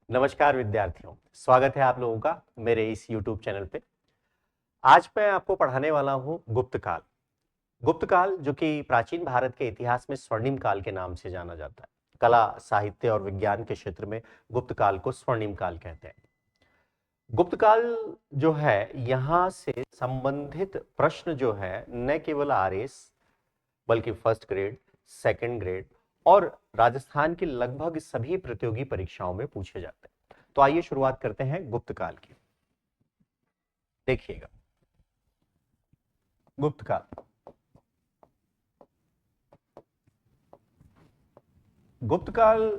नमस्कार विद्यार्थियों, स्वागत है आप लोगों का मेरे इस YouTube चैनल पे। आज मैं आपको पढ़ाने वाला हूँ गुप्त काल। गुप्त काल जो कि प्राचीन भारत के इतिहास में स्वर्णिम काल के नाम से जाना जाता है। कला, साहित्य और विज्ञान के क्षेत्र में गुप्त काल को स्वर्णिम काल कहते हैं। गुप्त काल जो है, यहाँ से संबंधित प्रश्न जो है न केवल आरएस बल्कि फर्स्ट ग्रेड, सेकंड ग्रेड और राजस्थान की लगभग सभी प्रतियोगी परीक्षाओं में पूछे जाते हैं। तो आइए शुरुआत करते हैं गुप्त काल की। देखिएगा, गुप्त काल। गुप्त काल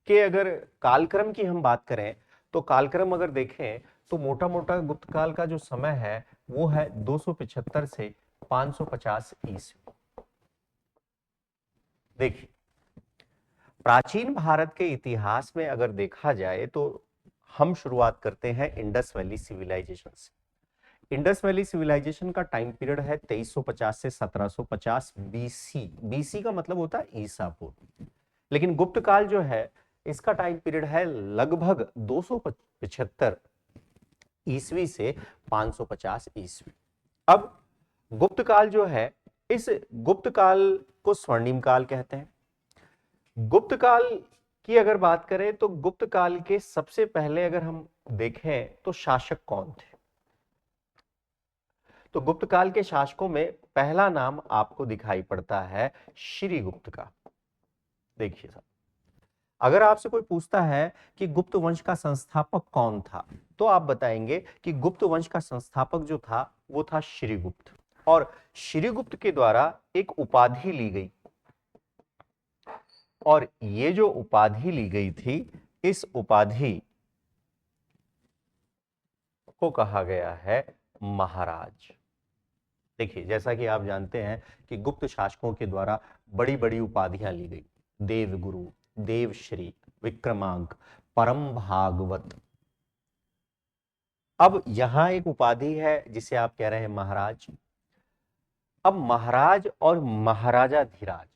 के अगर कालक्रम की हम बात करें तो कालक्रम अगर देखें तो मोटा मोटा गुप्त काल का जो समय है वो है 275 से 550 ईस्वी। देखिए, प्राचीन भारत के इतिहास में अगर देखा जाए तो हम शुरुआत करते हैं इंडस वैली सिविलाइजेशन से। इंडस वैली सिविलाइजेशन का टाइम पीरियड है 2350 से 1750 बीसी। बीसी का मतलब होता है ईसा पूर्व। लेकिन गुप्त काल जो है इसका टाइम पीरियड है लगभग 275 ईस्वी से 550 ईस्वी। अब गुप्त काल जो है, इस गुप्त काल को स्वर्णिम काल कहते हैं। गुप्त काल की अगर बात करें तो गुप्त काल के सबसे पहले अगर हम देखें तो शासक कौन थे, तो गुप्त काल के शासकों में पहला नाम आपको दिखाई पड़ता है श्रीगुप्त का। देखिए साहब, अगर आपसे कोई पूछता है कि गुप्त वंश का संस्थापक कौन था, तो आप बताएंगे कि गुप्त वंश का संस्थापक जो था वो था श्रीगुप्त। और श्रीगुप्त के द्वारा एक उपाधि ली गई, और ये जो उपाधि ली गई थी, इस उपाधि को कहा गया है महाराज। देखिए, जैसा कि आप जानते हैं कि गुप्त शासकों के द्वारा बड़ी बड़ी उपाधियां ली गई, देवगुरु, देवश्री, विक्रमांक, परम भागवत। अब यहां एक उपाधि है जिसे आप कह रहे हैं महाराज। अब महाराज और महाराजा धीराज,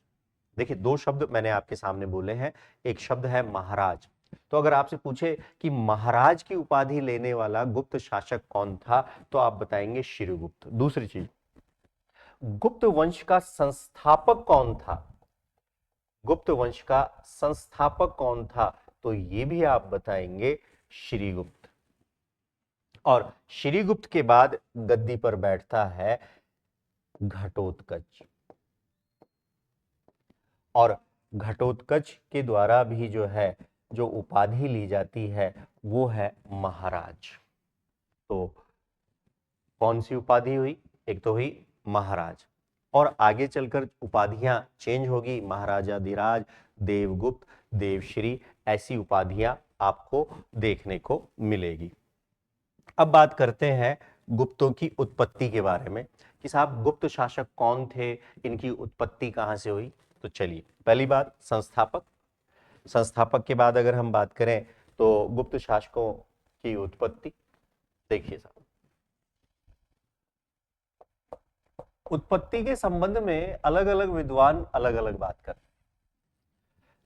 देखिए दो शब्द मैंने आपके सामने बोले हैं। एक शब्द है महाराज, तो अगर आपसे पूछे कि महाराज की उपाधि लेने वाला गुप्त शासक कौन था, तो आप बताएंगे श्रीगुप्त। दूसरी चीज, गुप्त वंश का संस्थापक कौन था, गुप्त वंश का संस्थापक कौन था, तो ये भी आप बताएंगे श्रीगुप्त। और श्रीगुप्त के बाद गद्दी पर बैठता है घटोत्कच, और घटोत्कच के द्वारा भी जो है जो उपाधि ली जाती है वो है महाराज। तो कौन सी उपाधि हुई, एक तो हुई महाराज, और आगे चलकर उपाधियां चेंज होगी, महाराजाधिराज, देवगुप्त, देवश्री, ऐसी उपाधियां आपको देखने को मिलेगी। अब बात करते हैं गुप्तों की उत्पत्ति के बारे में कि साहब गुप्त शासक कौन थे, इनकी उत्पत्ति कहां से हुई। तो चलिए, पहली बात संस्थापक। संस्थापक के बाद अगर हम बात करें तो गुप्त शासकों की उत्पत्ति। देखिए साहब, उत्पत्ति के संबंध में अलग अलग विद्वान अलग अलग बात कर।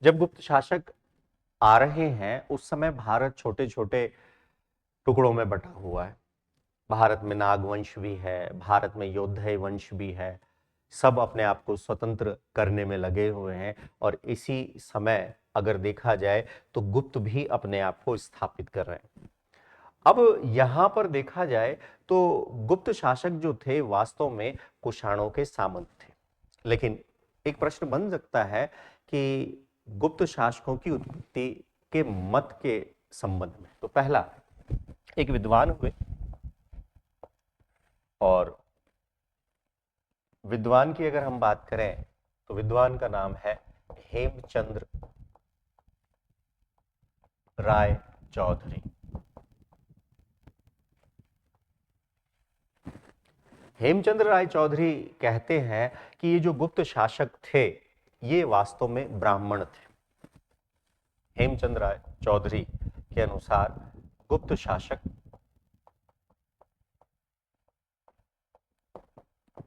जब गुप्त शासक आ रहे हैं उस समय भारत छोटे छोटे टुकड़ों में बटा हुआ है। भारत में नागवंश भी है, भारत में योद्धय वंश भी है, सब अपने आप को स्वतंत्र करने में लगे हुए हैं। और इसी समय अगर देखा जाए तो गुप्त भी अपने आप को स्थापित कर रहे हैं। अब यहां पर देखा जाए तो गुप्त शासक जो थे वास्तव में कुषाणों के सामंत थे। लेकिन एक प्रश्न बन सकता है कि गुप्त शासकों की उत्पत्ति के मत के संबंध में, तो पहला एक विद्वान हुए, और विद्वान की अगर हम बात करें तो विद्वान का नाम है हेमचंद्र राय चौधरी। हेमचंद्र राय चौधरी कहते हैं कि ये जो गुप्त शासक थे ये वास्तव में ब्राह्मण थे। हेमचंद्र राय चौधरी के अनुसार गुप्त शासक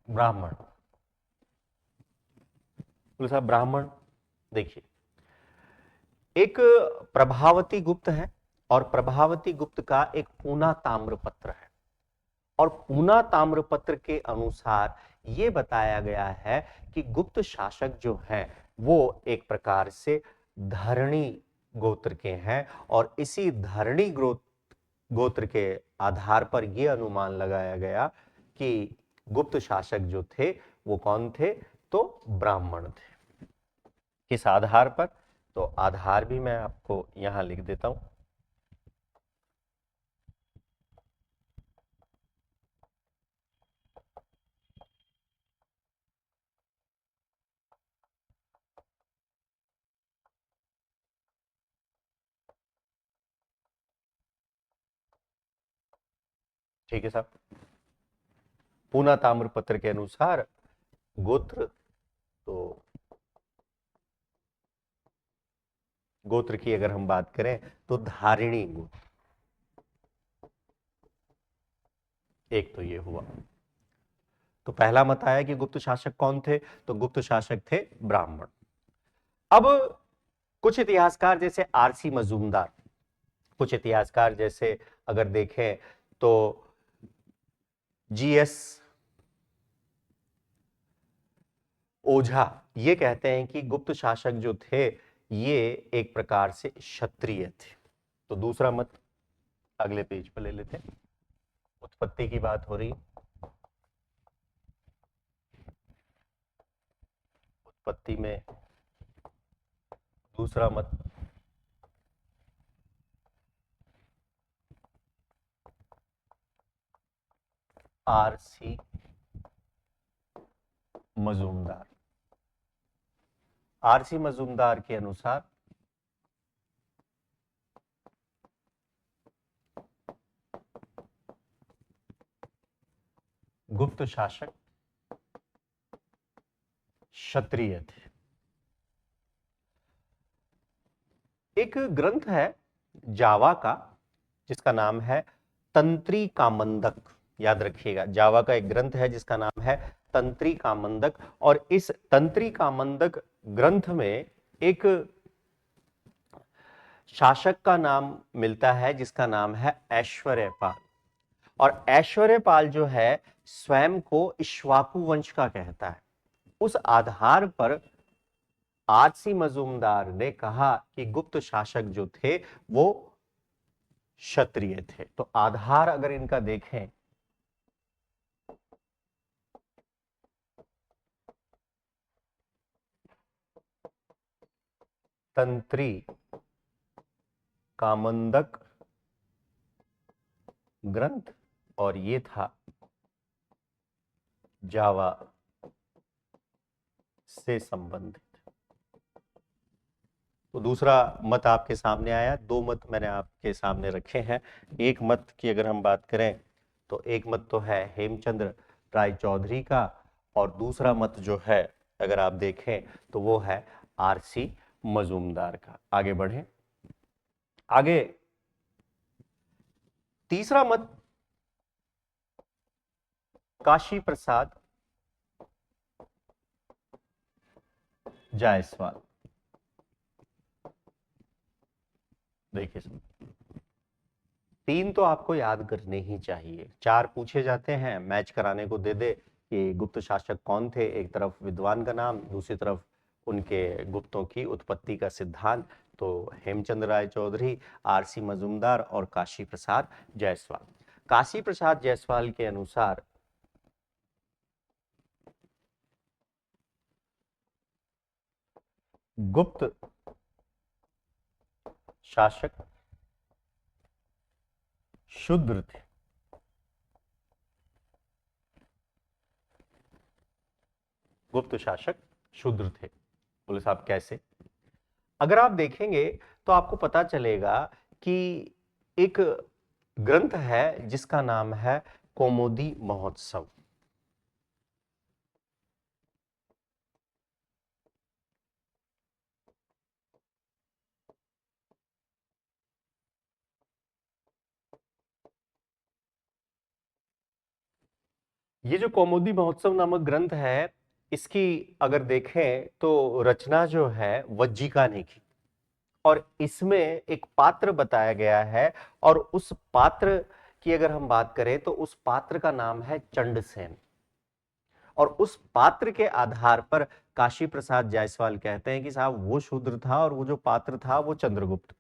ब्राह्मण। बोले साहब ब्राह्मण, देखिए एक प्रभावती गुप्त है और प्रभावती गुप्त का एक पूना ताम्रपत्र है। और पूना ताम्रपत्र के अनुसार ये बताया गया है कि गुप्त शासक जो हैं वो एक प्रकार से धरणी गोत्र के हैं, और इसी धरणी गोत्र के आधार पर यह अनुमान लगाया गया कि गुप्त शासक जो थे वो कौन थे, तो ब्राह्मण थे। किस आधार पर, तो आधार भी मैं आपको यहां लिख देता हूं। ठीक है साहब, पूना ताम्रपत्र के अनुसार गोत्र, तो गोत्र की अगर हम बात करें तो धारिणी गोत्र, एक तो ये हुआ। तो पहला मत आया कि गुप्त शासक कौन थे, तो गुप्त शासक थे ब्राह्मण। अब कुछ इतिहासकार जैसे आरसी मजूमदार, कुछ इतिहासकार जैसे अगर देखें तो जीएस ओझा, ये कहते हैं कि गुप्त शासक जो थे ये एक प्रकार से क्षत्रिय थे। तो दूसरा मत अगले पेज पर ले लेते हैं। उत्पत्ति की बात हो रही, उत्पत्ति में दूसरा मत आरसी मजूमदार, आरसी मजूमदार के अनुसार गुप्त शासक क्षत्रिय थे। एक ग्रंथ है जावा का जिसका नाम है तंत्री कामंदक, याद रखिएगा, जावा का एक ग्रंथ है जिसका नाम है तंत्री कामंदक, और इस तंत्री कामंदक ग्रंथ में एक शासक का नाम मिलता है जिसका नाम है ऐश्वर्यपाल। और ऐश्वर्यपाल जो है स्वयं को इक्ष्वाकु वंश का कहता है। उस आधार पर आरसी मजूमदार ने कहा कि गुप्त शासक जो थे वो क्षत्रिय थे। तो आधार अगर इनका देखें, तंत्री कामंदक ग्रंथ, और ये था जावा से संबंधित। तो दूसरा मत आपके सामने आया, दो मत मैंने आपके सामने रखे हैं। एक मत की अगर हम बात करें तो एक मत तो है हेमचंद्र राय चौधरी का, और दूसरा मत जो है अगर आप देखें तो वो है आरसी मजूमदार का। आगे बढ़े, आगे तीसरा मत काशी प्रसाद जायसवाल। देखिए तीन तो आपको याद करने ही चाहिए, चार पूछे जाते हैं, मैच कराने को दे दे कि गुप्त शासक कौन थे, एक तरफ विद्वान का नाम, दूसरी तरफ उनके गुप्तों की उत्पत्ति का सिद्धांत। तो हेमचंद्र राय चौधरी, आरसी मजूमदार और काशी प्रसाद जायसवाल। काशी प्रसाद जायसवाल के अनुसार गुप्त शासक शूद्र थे। गुप्त शासक शूद्र थे। बोले साहब कैसे? अगर आप देखेंगे तो आपको पता चलेगा कि एक ग्रंथ है जिसका नाम है कौमुदी महोत्सव। ये जो कौमुदी महोत्सव नामक ग्रंथ है, इसकी अगर देखें तो रचना जो है वज्जिका ने की। और इसमें एक पात्र बताया गया है, और उस पात्र की अगर हम बात करें तो उस पात्र का नाम है चंडसेन। और उस पात्र के आधार पर काशी प्रसाद जायसवाल कहते हैं कि साहब वो शूद्र था और वो जो पात्र था वो चंद्रगुप्त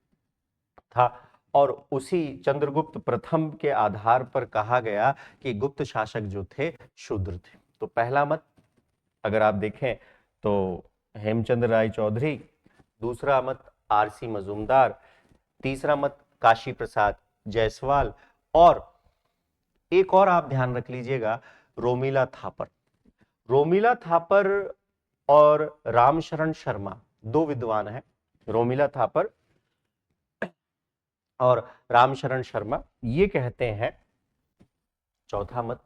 था। और उसी चंद्रगुप्त प्रथम के आधार पर कहा गया कि गुप्त शासक जो थे शूद्र थे। तो पहला मत अगर आप देखें तो हेमचंद्र राय चौधरी, दूसरा मत आरसी मजूमदार, तीसरा मत काशी प्रसाद जायसवाल, और एक और आप ध्यान रख लीजिएगा, रोमिला थापर। रोमिला थापर और रामशरण शर्मा दो विद्वान हैं। रोमिला थापर और रामशरण शर्मा ये कहते हैं, चौथा मत,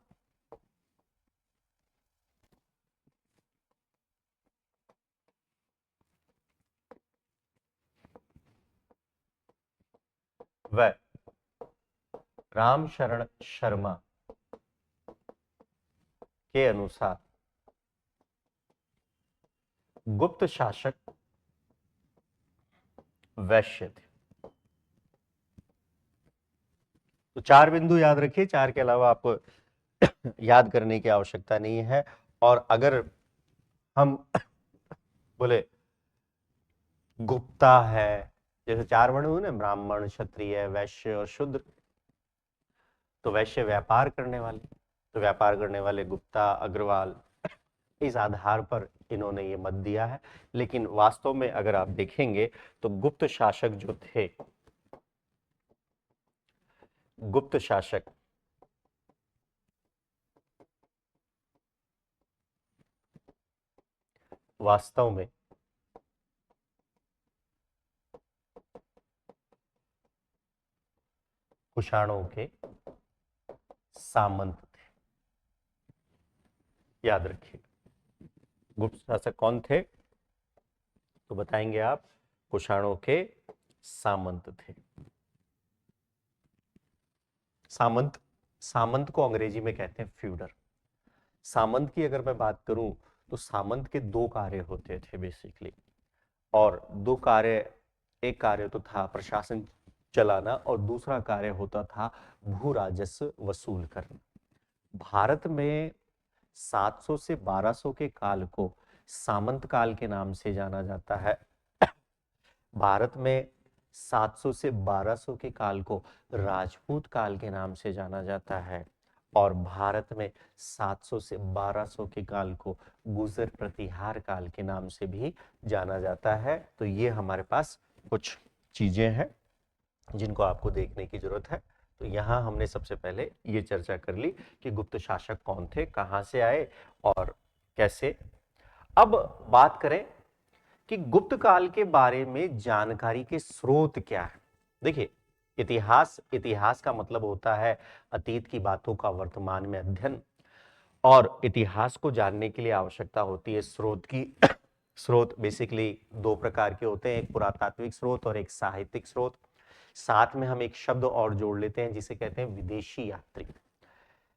वह रामशरण शर्मा के अनुसार गुप्त शासक वैश्य थे। तो चार बिंदु याद रखिए, चार के अलावा आपको याद करने की आवश्यकता नहीं है। और अगर हम बोले गुप्ता है, जैसे चार वर्ण हुए ना, ब्राह्मण, क्षत्रिय, वैश्य और शूद्र, तो वैश्य व्यापार करने वाले, तो व्यापार करने वाले गुप्ता, अग्रवाल, इस आधार पर इन्होंने ये मत दिया है। लेकिन वास्तव में अगर आप देखेंगे तो गुप्त शासक जो थे, गुप्त शासक वास्तव में कुषाणों के सामंत थे। याद रखिए, गुप्त शासक कौन थे तो बताएंगे आप, कुषाणों के सामंत थे। सामंत, सामंत को अंग्रेजी में कहते हैं फ्यूडर। सामंत की अगर मैं बात करूं तो सामंत के दो कार्य होते थे बेसिकली, और दो कार्य, एक कार्य तो था प्रशासन चलाना और दूसरा कार्य होता था भू राजस्व वसूल करना। भारत में 700 से 1200 के काल को सामंत काल के नाम से जाना जाता है। भारत में 700 से 1200 के काल को राजपूत काल के नाम से जाना जाता है, और भारत में 700 से 1200 के काल को गुजर प्रतिहार काल के नाम से भी जाना जाता है। तो ये हमारे पास कुछ चीजें हैं जिनको आपको देखने की जरूरत है। तो यहाँ हमने सबसे पहले ये चर्चा कर ली कि गुप्त शासक कौन थे, कहाँ से आए और कैसे। अब बात करें कि गुप्त काल के बारे में जानकारी के स्रोत क्या है। देखिए, इतिहास, इतिहास का मतलब होता है अतीत की बातों का वर्तमान में अध्ययन, और इतिहास को जानने के लिए आवश्यकता होती है स्रोत की। स्रोत बेसिकली दो प्रकार के होते हैं, एक पुरातात्विक स्रोत और एक साहित्यिक स्रोत। साथ में हम एक शब्द और जोड़ लेते हैं जिसे कहते हैं विदेशी यात्री।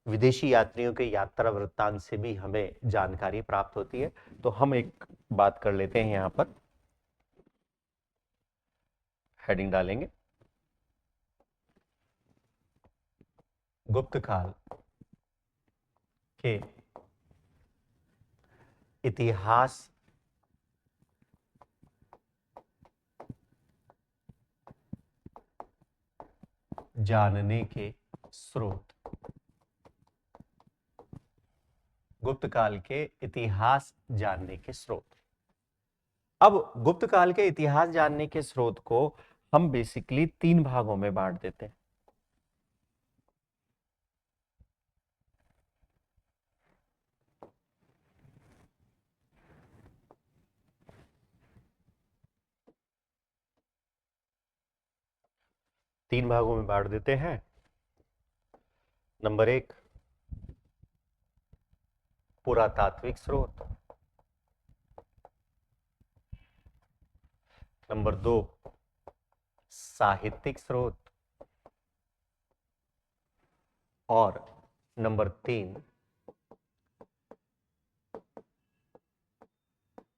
विदेशी यात्रियों के यात्रा वृत्तांत से भी हमें जानकारी प्राप्त होती है। तो हम एक बात कर लेते हैं, यहां पर हेडिंग डालेंगे, गुप्त काल के इतिहास जानने के स्रोत। गुप्त काल के इतिहास जानने के स्रोत। अब गुप्त काल के इतिहास जानने के स्रोत को हम बेसिकली तीन भागों में बांट देते हैं। तीन भागों में बांट देते हैं। नंबर एक, पुरातात्विक स्रोत। नंबर दो, साहित्यिक स्रोत। और नंबर तीन,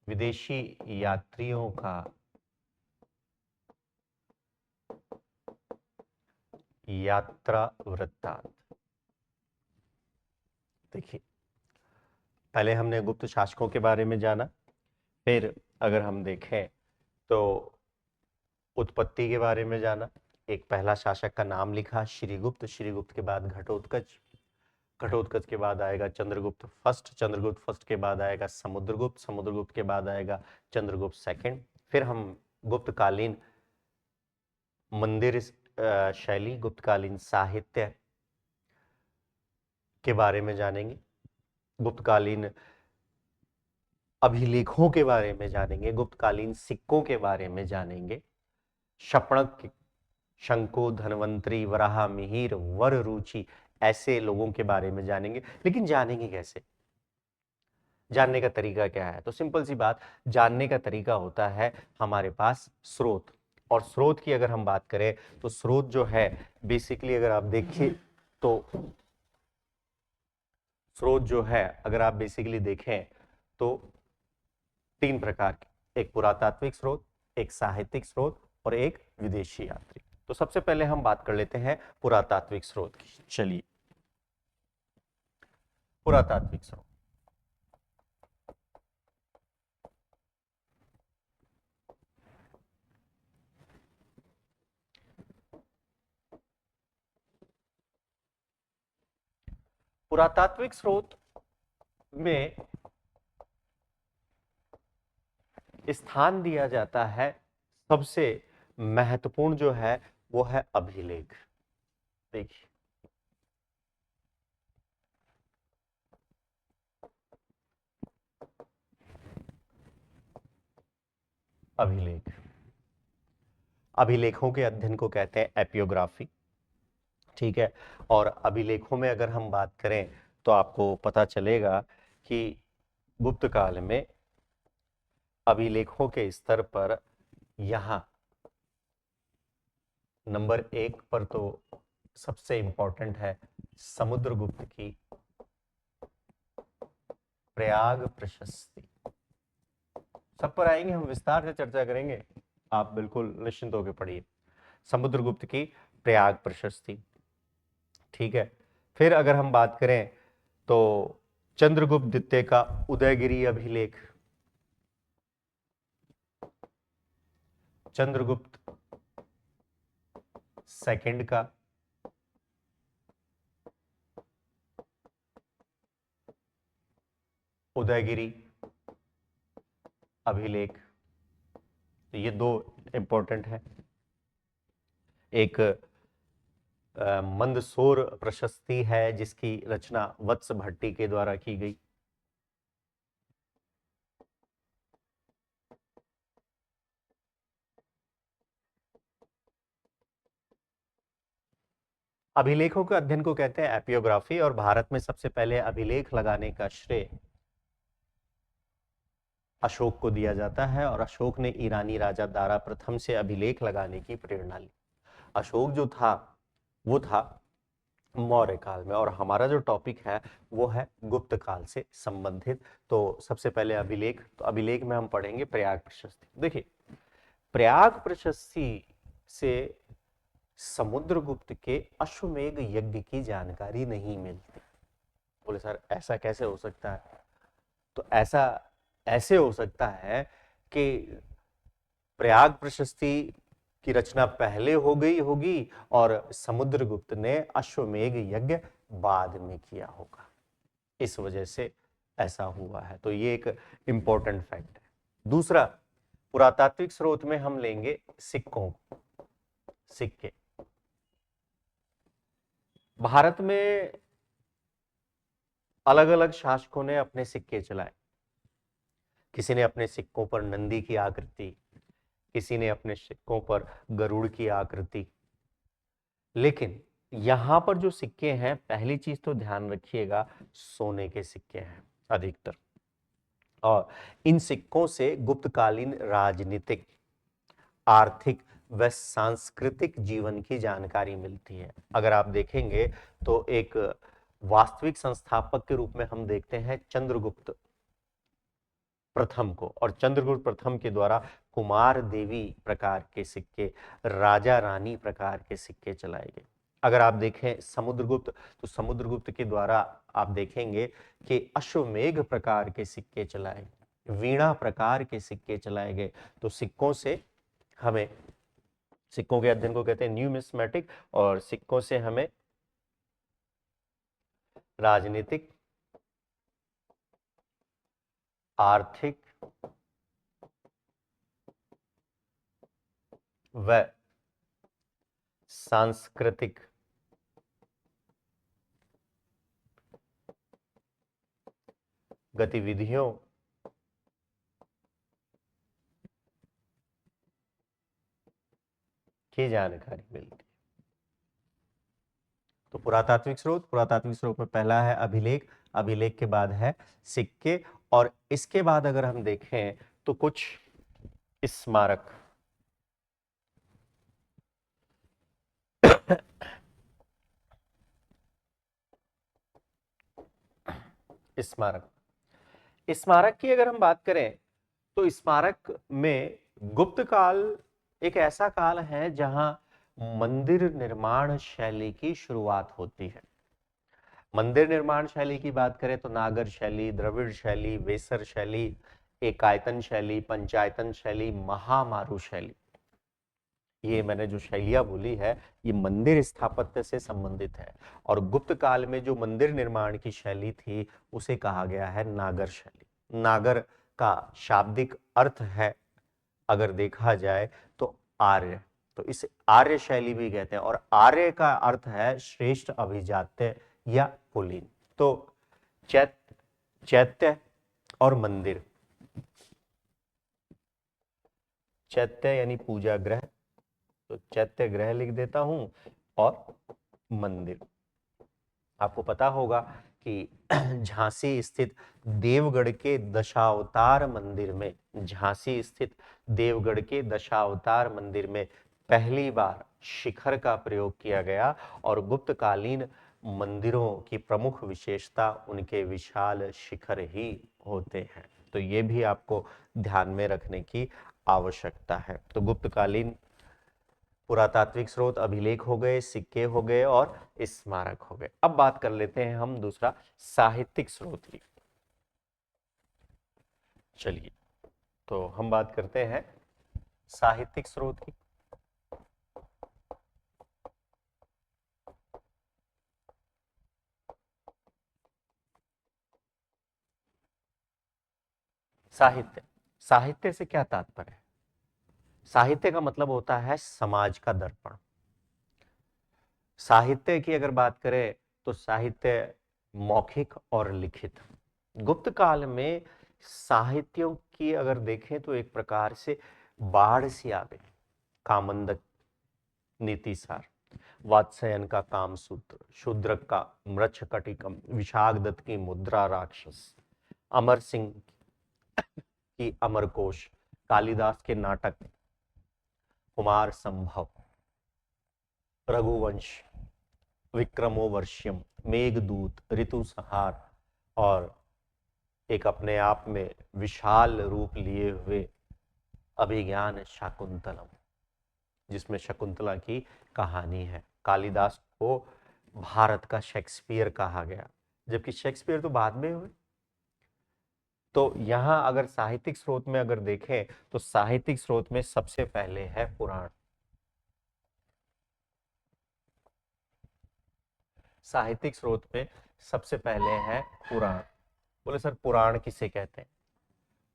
विदेशी यात्रियों का यात्रा वृत्तांत। देखिए, पहले हमने गुप्त शासकों के बारे में जाना, फिर अगर हम देखें तो उत्पत्ति के बारे में जाना। एक पहला शासक का नाम लिखा श्रीगुप्त, श्रीगुप्त के बाद घटोत्कच, घटोत्कच के बाद आएगा चंद्रगुप्त फर्स्ट, चंद्रगुप्त फर्स्ट के बाद आएगा समुद्रगुप्त, समुद्रगुप्त के बाद आएगा चंद्रगुप्त सेकंड। फिर हम गुप्तकालीन मंदिर शैली, गुप्तकालीन साहित्य के बारे में जानेंगे, गुप्तकालीन अभिलेखों के बारे में जानेंगे, गुप्तकालीन सिक्कों के बारे में जानेंगे, शपणक, शंकु, धन्वंतरी, वराह मिहिर, वर रुचि, ऐसे लोगों के बारे में जानेंगे। लेकिन जानेंगे कैसे? जानने का तरीका क्या है? तो सिंपल सी बात, जानने का तरीका होता है हमारे पास स्रोत। और स्रोत की अगर हम बात करें तो स्रोत जो है बेसिकली अगर आप देखिए तो स्रोत जो है अगर आप बेसिकली देखें तो तीन प्रकार के, एक पुरातात्विक स्रोत, एक साहित्यिक स्रोत और एक विदेशी यात्री। तो सबसे पहले हम बात कर लेते हैं पुरातात्विक स्रोत की। चलिए, पुरातात्विक स्रोत। पुरातात्विक स्रोत में स्थान दिया जाता है, सबसे महत्वपूर्ण जो है वो है अभिलेख। देखिए, अभिलेख, अभिलेखों के अध्ययन को कहते हैं एपियोग्राफी। ठीक है, और अभिलेखों में अगर हम बात करें तो आपको पता चलेगा कि गुप्त काल में अभिलेखों के स्तर पर यहां नंबर 1 पर तो सबसे इंपॉर्टेंट है समुद्रगुप्त की प्रयाग प्रशस्ति। सब पर आएंगे, हम विस्तार से चर्चा करेंगे, आप बिल्कुल निश्चिंत होकर पढ़िए। समुद्रगुप्त की प्रयाग प्रशस्ति। ठीक है, फिर अगर हम बात करें तो चंद्रगुप्त द्वितीय का उदयगिरी अभिलेख, चंद्रगुप्त सेकंड का उदयगिरी अभिलेख। तो ये दो इंपॉर्टेंट है। एक मंदसौर प्रशस्ति है जिसकी रचना वत्स भट्टी के द्वारा की गई। अभिलेखों के अध्ययन को कहते हैं एपियोग्राफी, और भारत में सबसे पहले अभिलेख लगाने का श्रेय अशोक को दिया जाता है, और अशोक ने ईरानी राजा दारा प्रथम से अभिलेख लगाने की प्रेरणा ली। अशोक जो था वो था मौर्य काल में, और हमारा जो टॉपिक है वो है गुप्त काल से संबंधित। तो सबसे पहले अभिलेख, तो अभिलेख में हम पढ़ेंगे प्रयाग प्रशस्ति। देखिए, प्रयाग प्रशस्ति से समुद्रगुप्त के अश्वमेध यज्ञ की जानकारी नहीं मिलती। बोले सर ऐसा कैसे हो सकता है? तो ऐसा ऐसे हो सकता है कि प्रयाग प्रशस्ति की रचना पहले हो गई होगी और समुद्रगुप्त ने अश्वमेध यज्ञ बाद में किया होगा, इस वजह से ऐसा हुआ है। तो ये एक इंपॉर्टेंट फैक्ट है। दूसरा, पुरातात्विक स्रोत में हम लेंगे सिक्कों, सिक्के। भारत में अलग अलग शासकों ने अपने सिक्के चलाए। किसी ने अपने सिक्कों पर नंदी की आकृति, किसी ने अपने सिक्कों पर गरुड़ की आकृति। लेकिन यहां पर जो सिक्के हैं, पहली चीज तो ध्यान रखिएगा, सोने के सिक्के हैं अधिकतर, और इन सिक्कों से गुप्तकालीन राजनीतिक, आर्थिक व सांस्कृतिक जीवन की जानकारी मिलती है। अगर आप देखेंगे तो एक वास्तविक संस्थापक के रूप में हम देखते हैं चंद्रगुप्त प्रथम को, और चंद्रगुप्त प्रथम के द्वारा कुमार देवी प्रकार के सिक्के, राजा रानी प्रकार के सिक्के चलाए गए। अगर आप देखें समुद्रगुप्त, तो समुद्रगुप्त के द्वारा आप देखेंगे कि अश्वमेघ प्रकार के सिक्के चलाए, वीणा प्रकार के सिक्के चलाए गए। तो सिक्कों से हमें, सिक्कों के अध्ययन को कहते हैं न्यूमिस्मेटिक, और सिक्कों से हमें राजनीतिक, आर्थिक व सांस्कृतिक गतिविधियों की जानकारी मिलती है। तो पुरातात्विक स्रोत, पुरातात्विक स्रोत में पहला है अभिलेख, अभिलेख के बाद है सिक्के, और इसके बाद अगर हम देखें तो कुछ स्मारक। स्मारक, स्मारक की अगर हम बात करें तो स्मारक में गुप्त काल एक ऐसा काल है जहां मंदिर निर्माण शैली की शुरुआत होती है। मंदिर निर्माण शैली की बात करें तो नागर शैली, द्रविड़ शैली, वेसर शैली, एकायतन शैली, पंचायतन शैली, महामारू शैली, ये मैंने जो शैलियां बोली है ये मंदिर स्थापत्य से संबंधित है। और गुप्त काल में जो मंदिर निर्माण की शैली थी उसे कहा गया है नागर शैली। नागर का शाब्दिक अर्थ है अगर देखा जाए तो आर्य, तो इसे आर्य शैली भी कहते हैं, और आर्य का अर्थ है श्रेष्ठ, अभिजात्य या कुलीन। तो चैत्य, चैत्य और मंदिर, चैत्य यानी पूजा गृह, तो चैत्य गृह लिख देता हूं, और मंदिर। आपको पता होगा कि झांसी स्थित देवगढ़ के दशावतार मंदिर में, झांसी स्थित देवगढ़ के दशावतार मंदिर में पहली बार शिखर का प्रयोग किया गया, और गुप्तकालीन मंदिरों की प्रमुख विशेषता उनके विशाल शिखर ही होते हैं। तो ये भी आपको ध्यान में रखने की आवश्यकता है। तो गुप्तकालीन पुरातात्विक स्रोत अभिलेख हो गए, सिक्के हो गए और स्मारक हो गए। अब बात कर लेते हैं हम दूसरा साहित्यिक स्रोत की। चलिए, तो हम बात करते हैं साहित्यिक स्रोत की। साहित्य, साहित्य से क्या तात्पर्य है? साहित्य का मतलब होता है समाज का दर्पण। साहित्य की अगर बात करें तो साहित्य मौखिक और लिखित। गुप्त काल में साहित्यों की अगर देखें तो एक प्रकार से बाढ़ सी आ गई। कामंदक नीतिसार, वात्स्ययन का कामसूत्र, शूद्रक का मृच्छकटिकम, विशाखदत्त की मुद्रा राक्षस, अमर सिंह की अमरकोश, कालिदास के नाटक कुमार संभव, रघुवंश, विक्रमोवर्ष्यम, मेघदूत, ऋतुसंहार, और एक अपने आप में विशाल रूप लिए हुए अभिज्ञान शाकुंतलम, जिसमें शकुंतला की कहानी है। कालिदास को भारत का शेक्सपियर कहा गया, जबकि शेक्सपियर तो बाद में हुए। तो यहां अगर साहित्यिक स्रोत में अगर देखें तो साहित्यिक स्रोत में सबसे पहले है पुराण। साहित्यिक स्रोत में सबसे पहले है पुराण। बोले सर पुराण किसे कहते हैं?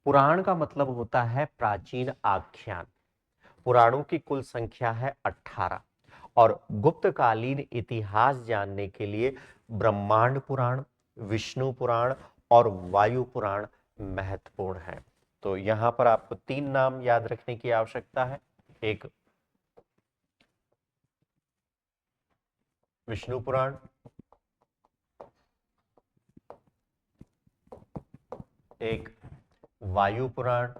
पुराण का मतलब होता है प्राचीन आख्यान। पुराणों की कुल संख्या है 18, और गुप्तकालीन इतिहास जानने के लिए ब्रह्मांड पुराण, विष्णु पुराण और वायु पुराण महत्वपूर्ण है। तो यहां पर आपको 3 नाम याद रखने की आवश्यकता है। एक विष्णु पुराण, एक वायु पुराण,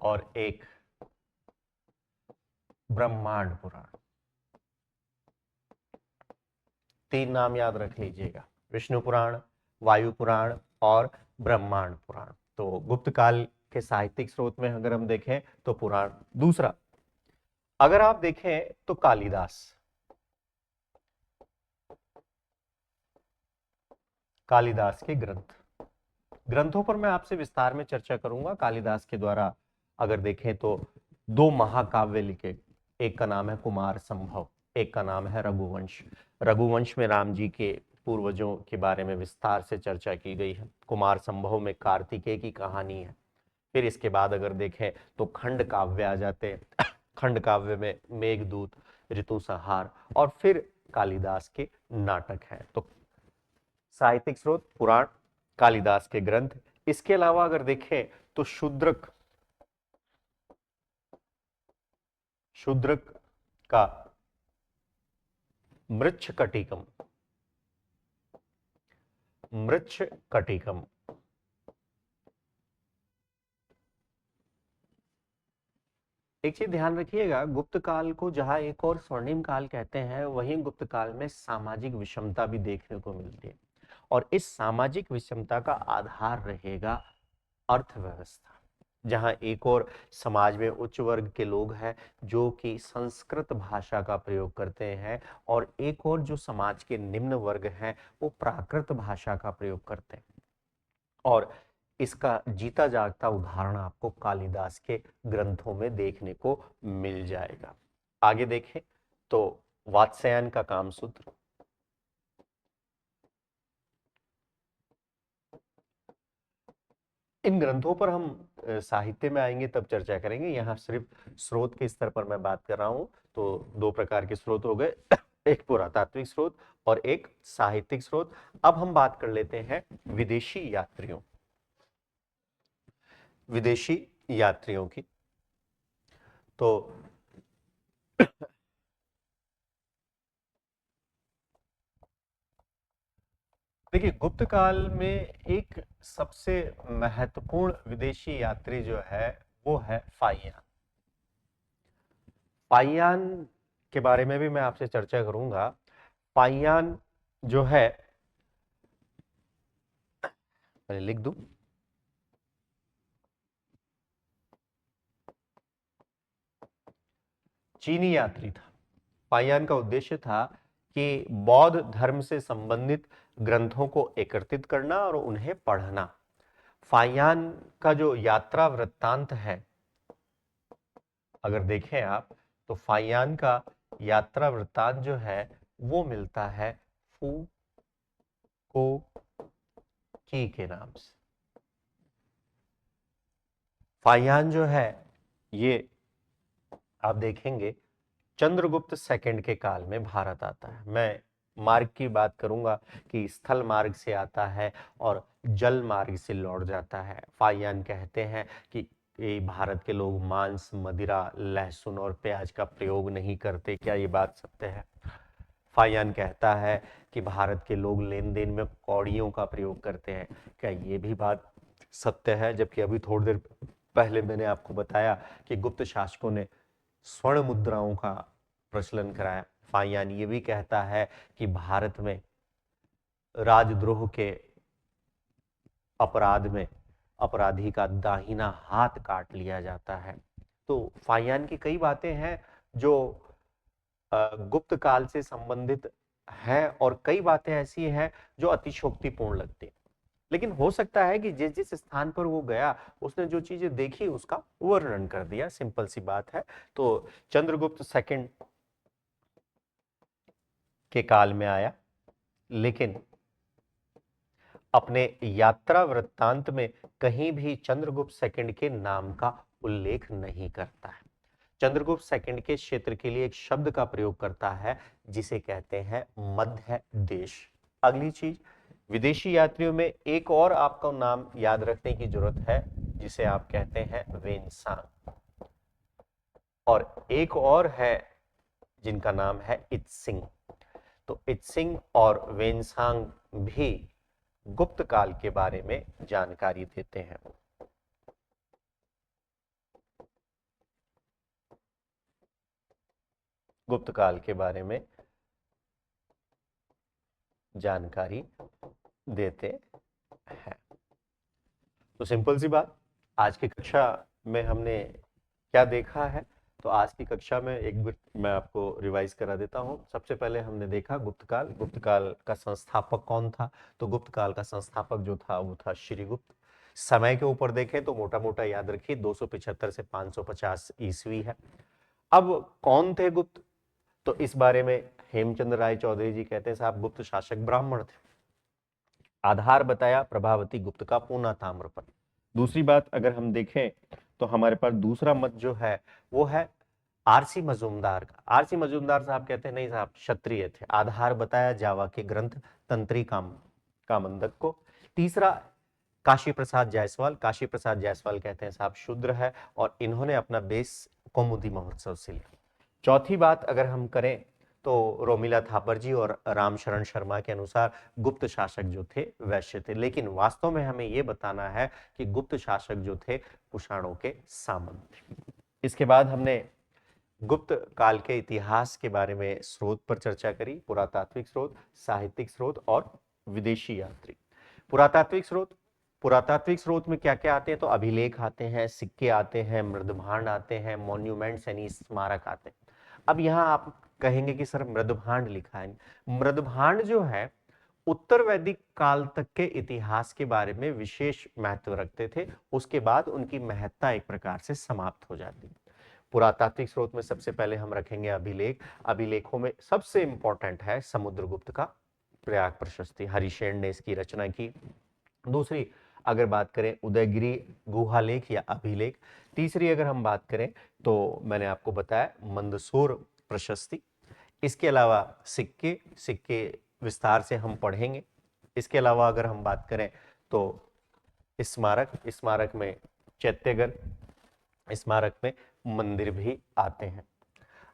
और एक ब्रह्मांड पुराण। 3 नाम याद रख लीजिएगा, विष्णु पुराण, वायु पुराण और ब्रह्मांड पुराण। तो गुप्त काल के साहित्यिक स्रोत में अगर हम देखें तो पुराण। दूसरा, अगर आप देखें तो कालिदास, कालिदास के ग्रंथों पर मैं आपसे विस्तार में चर्चा करूंगा। कालिदास के द्वारा अगर देखें तो दो महाकाव्य लिखे, एक का नाम है कुमार संभव, एक का नाम है रघुवंश। रघुवंश में राम जी के पूर्वजों के बारे में विस्तार से चर्चा की गई है। कुमार संभव में कार्तिकेय की कहानी है। फिर इसके बाद अगर देखें तो खंड काव्य आ जाते हैं। खंड काव्य में मेघदूत, ऋतुसंहार और फिर कालिदास के नाटक हैं। तो साहित्यिक स्रोत पुराण, कालिदास के ग्रंथ। इसके अलावा अगर देखें तो शूद्रक, शूद्रक का मृच्छकटिकम, मृच्छकटिकम। एक चीज ध्यान रखिएगा, गुप्त काल को जहां एक और स्वर्णिम काल कहते हैं, वहीं गुप्त काल में सामाजिक विषमता भी देखने को मिलती है। और इस सामाजिक विषमता का आधार रहेगा अर्थव्यवस्था, जहां एक और समाज में उच्च वर्ग के लोग हैं जो कि संस्कृत भाषा का प्रयोग करते हैं, और एक और जो समाज के निम्न वर्ग हैं वो प्राकृत भाषा का प्रयोग करते हैं। और इसका जीता जागता उदाहरण आपको कालिदास के ग्रंथों में देखने को मिल जाएगा। आगे देखें तो वात्स्यायन का कामसूत्र, इन ग्रंथों पर हम साहित्य में आएंगे तब चर्चा करेंगे। यहाँ सिर्फ स्रोत के स्तर पर मैं बात कर रहा हूं। तो दो प्रकार के स्रोत हो गए, एक पुरातात्विक स्रोत और एक साहित्यिक स्रोत। अब हम बात कर लेते हैं विदेशी यात्रियों, विदेशी यात्रियों की। तो देखिए, गुप्त काल में एक सबसे महत्वपूर्ण विदेशी यात्री जो है वो है फाहियान। फाहियान के बारे में भी मैं आपसे चर्चा करूंगा। फाहियान जो है, पहले लिख दूं, चीनी यात्री था। फाहियान का उद्देश्य था कि बौद्ध धर्म से संबंधित ग्रंथों को एकत्रित करना और उन्हें पढ़ना। फाहियान का जो यात्रा वृत्तांत है, अगर देखें आप, तो फाहियान का यात्रा वृत्तांत जो है वो मिलता है फू को की के नाम से। फाहियान जो है ये आप देखेंगे चंद्रगुप्त सेकंड के काल में भारत आता है। मैं मार्ग की बात करूंगा कि स्थल मार्ग से आता है और जल मार्ग से लौट जाता है। फाहियान कहते हैं कि ये भारत के लोग मांस, मदिरा, लहसुन और प्याज का प्रयोग नहीं करते। क्या ये बात सत्य है? फाहियान कहता है कि भारत के लोग लेन देन में कौड़ियों का प्रयोग करते हैं। क्या ये भी बात सत्य है? जबकि अभी थोड़ी देर पहले मैंने आपको बताया कि गुप्त शासकों ने स्वर्ण मुद्राओं का प्रचलन कराया। फाहियान ये भी कहता है कि भारत में राजद्रोह के अपराध में अपराधी का दाहिना हाथ काट लिया जाता है। तो फाहियान की कई बातें हैं जो गुप्त काल से संबंधित है, और कई बातें ऐसी हैं जो अतिशयोक्तिपूर्ण लगती हैं। लेकिन हो सकता है कि जिस जिस स्थान पर वो गया उसने जो चीजें देखी उसका वर्णन कर दिया, सिंपल सी बात है। तो चंद्रगुप्त सेकंड के काल में आया, लेकिन अपने यात्रा वृत्तांत में कहीं भी चंद्रगुप्त सेकंड के नाम का उल्लेख नहीं करता है। चंद्रगुप्त सेकंड के क्षेत्र के लिए एक शब्द का प्रयोग करता है जिसे कहते हैं मध्य देश। अगली चीज, विदेशी यात्रियों में एक और आपको नाम याद रखने की जरूरत है जिसे आप कहते हैं वेनसांग, और एक और है जिनका नाम है इत्सिंग। तो इत्सिंग और वेनसांग भी गुप्त काल के बारे में जानकारी देते हैं। गुप्त काल के बारे में जानकारी देते हैं। तो सिंपल सी बात, आज की कक्षा में हमने क्या देखा है? तो आज की कक्षा में एक बार मैं आपको रिवाइज करा देता हूँ। सबसे पहले हमने देखा गुप्तकाल। गुप्तकाल का संस्थापक कौन था? तो गुप्तकाल का संस्थापक जो था वो था श्रीगुप्त। समय के ऊपर देखें तो मोटा मोटा याद रखिए 275 से 550 ईस्वी है। अब कौन थे गुप्त? तो इस बारे में हेमचंद्र राय चौधरी जी कहते हैं साहब गुप्त शासक ब्राह्मण थे। आधार बताया प्रभावती गुप्त का पूना ताम्र पर। दूसरी बात अगर हम देखें तो हमारे पास दूसरा मत जो है वो है आरसी मजूमदार का। आरसी मजूमदार साहब कहते हैं नहीं साहब क्षत्रिय थे। आधार बताया जावा के ग्रंथ तंत्री कामंदक को। तीसरा काशी प्रसाद जायसवाल। काशी प्रसाद जायसवाल कहते हैं साहब शूद्र है और इन्होंने अपना बेस कौमुदी महोत्सव से लिया। चौथी बात अगर हम करें तो रोमिला थापर जी और रामशरण शर्मा के अनुसार गुप्त शासक जो थे वैश्य थे, लेकिन वास्तव में हमें यह बताना है कि गुप्त शासक जो थे कुषाणों के सामंत थे। इसके बाद हमने गुप्त काल के इतिहास के बारे में स्रोत पर चर्चा करी, पुरातात्विक स्रोत, साहित्यिक स्रोत और विदेशी यात्री। पुरातात्विक स्रोत में क्या क्या आते हैं? तो अभिलेख आते हैं, सिक्के आते हैं, मृदभांड आते हैं, मॉन्यूमेंट्स यानी स्मारक आते हैं। अब यहाँ आप कहेंगे कि सर मृदभांड लिखा है। मृदभांड जो है उत्तर वैदिक काल तक के इतिहास के बारे में विशेष महत्व रखते थे, उसके बाद उनकी महत्ता एक प्रकार से समाप्त हो जाती। पुरातात्विक स्रोत में सबसे पहले हम रखेंगे अभिलेख। अभिलेखों में सबसे इंपॉर्टेंट है समुद्रगुप्त का प्रयाग प्रशस्ति, हरिशेन ने इसकी रचना की। दूसरी अगर बात करें उदयगिरी गुहालेख या अभिलेख। तीसरी अगर हम बात करें तो मैंने आपको बताया मंदसौर प्रशस्ति। इसके अलावा सिक्के, सिक्के विस्तार से हम पढ़ेंगे। इसके अलावा अगर हम बात करें तो स्मारक, स्मारक में चैत्यगढ़, स्मारक में मंदिर भी आते हैं।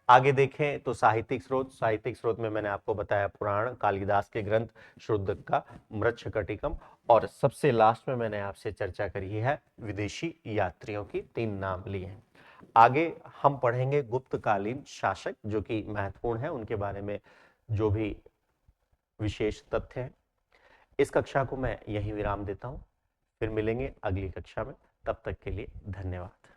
आगे देखें तो साहित्यिक स्रोत। साहित्यिक स्रोत में मैंने आपको बताया पुराण, कालिदास के ग्रंथ, शुद्ध का मृच्छकटिकम, और सबसे लास्ट में मैंने आपसे चर्चा करी है विदेशी यात्रियों की 3 नाम लिए हैं। आगे हम पढ़ेंगे गुप्तकालीन शासक जो कि महत्वपूर्ण है, उनके बारे में जो भी विशेष तथ्य हैं। इस कक्षा को मैं यहीं विराम देता हूं, फिर मिलेंगे अगली कक्षा में। तब तक के लिए धन्यवाद।